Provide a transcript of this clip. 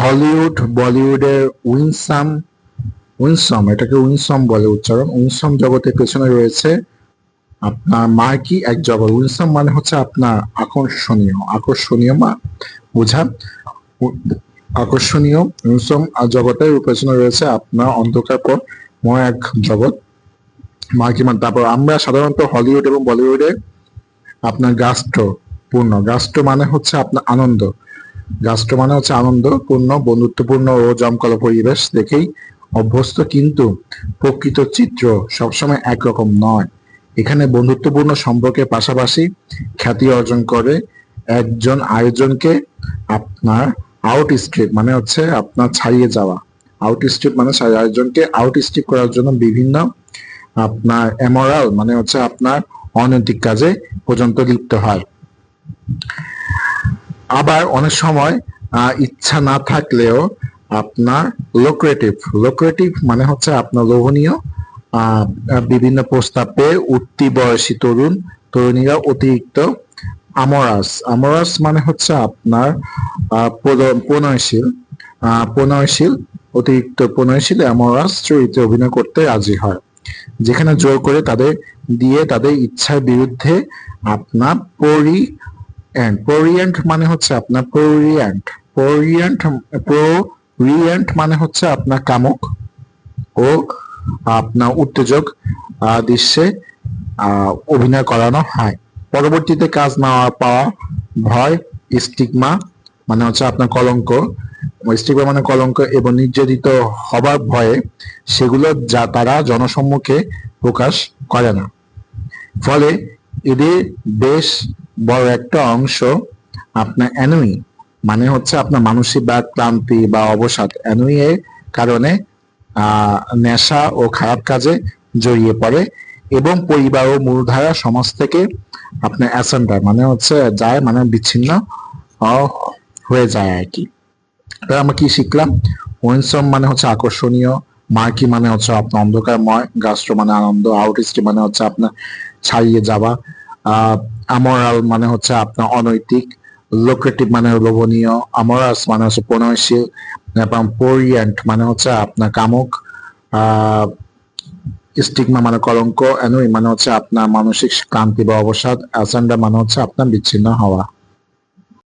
Hollywood বলিউডের Winsome এটাকে Winsome বলে উচ্চারণ। উইনসাম জগতের পেছনে রয়েছে আপনার মার্কি এক জগৎ। উইনসাম মানে হচ্ছে আপনার আকর্ষণীয়, আকর্ষণীয় বোঝা, আকর্ষণীয়। উইনসাম জগতের পেছনে রয়েছে আপনার অন্ধকারময় এক জগৎ, মার্কি মান। তারপর আমরা সাধারণত হলিউড এবং বলিউডে আপনার গাস্ট্র মানে হচ্ছে আপনার আনন্দ, গাস্ট্র মানে হচ্ছে আনন্দপূর্ণ, বন্ধুত্বপূর্ণ ও জমকালো পরিবেশ দেখেই অভ্যস্ত, কিন্তু প্রকৃত চিত্র সবসময় একরকম নয়। এখানে বন্ধুত্বপূর্ণ সম্পর্কের পাশাপাশি খ্যাতি অর্জন করে একজন আয়োজনকে আপনার আউটস্ট্রিপ মানে হচ্ছে আপনার ছাড়িয়ে যাওয়া, আউটস্ট্রিপ মানে আয়োজনকে আউটস্ট্রিপ করার জন্য বিভিন্ন আপনার এমোরাল মানে হচ্ছে আপনার অনৈতিক কাজে পর্যন্ত লিপ্ত হয়। আবার অনেক সময় ইচ্ছা না থাকলেও আপনার লোক্রেটিভ মানে হচ্ছে আপনার লোভনীয় বিভিন্ন প্রস্তাব পেয়ে উঠতি বয়সী তরুণীরা অতিরিক্ত আমরাস মানে হচ্ছে আপনার প্রণয়শীল অতিরিক্ত প্রণয়শীল আমরাস চরিত্রে অভিনয় করতে রাজি হয়, যেখানে জোর করে তাদের ইচ্ছার বিরুদ্ধে আপনার প্রোরিয়েন্ট মানে হচ্ছে আপনার প্রোরিয়েন্ট মানে হচ্ছে আপনার কামক ও আপনার উত্তেজক দৃশ্যে অভিনয় করানো হয়। পরবর্তীতে কাজ না পাওয়া, ভয়, স্টিগমা মানে হচ্ছে আপনার কলঙ্ক, স্টিগমা মানে কলঙ্ক এবং নির্যাতিত হবার ভয়ে সেগুলো যা তারা জনসম্মুখে প্রকাশ করে না। ফলে এদের বেশ বড় একটা অংশ আপনার অ্যানুই মানে হচ্ছে আপনার মানসিক বা ক্লান্তি বা অবসাদ, অ্যানুই এর কারণে নেশা ও খারাপ কাজে জড়িয়ে পড়ে এবং পরিবার ও মূলধারা সমাজ থেকে আপনার অ্যাসেন্ডার মানে হচ্ছে যায়, মানে বিচ্ছিন্ন হয়ে যায় আর কি। তাহলে আমরা কি শিখলাম? উইনসম মানে হচ্ছে আকর্ষণীয়, মার্কি মানে হচ্ছে আপনার অন্ধকারময়, গাস্ট্রো মানে আনন্দ, আউটস্ট্রিপ মানে হচ্ছে আপনার ছাড়িয়ে যাওয়া, আমরাল মানে হচ্ছে আপনার অনৈতিক, লোক্রেটিভ মানে লোভনীয়, আমরাস মানে হচ্ছে প্রণয়শীল, এবং পোরিয়েন্ট মানে হচ্ছে আপনার কামক, স্টিগমা মানে কলঙ্ক, অ্যানুই মানে হচ্ছে আপনার মানসিক ক্লান্তি বা অবসাদ, অ্যাসেন্ডা মানে হচ্ছে আপনার বিচ্ছিন্ন হওয়া।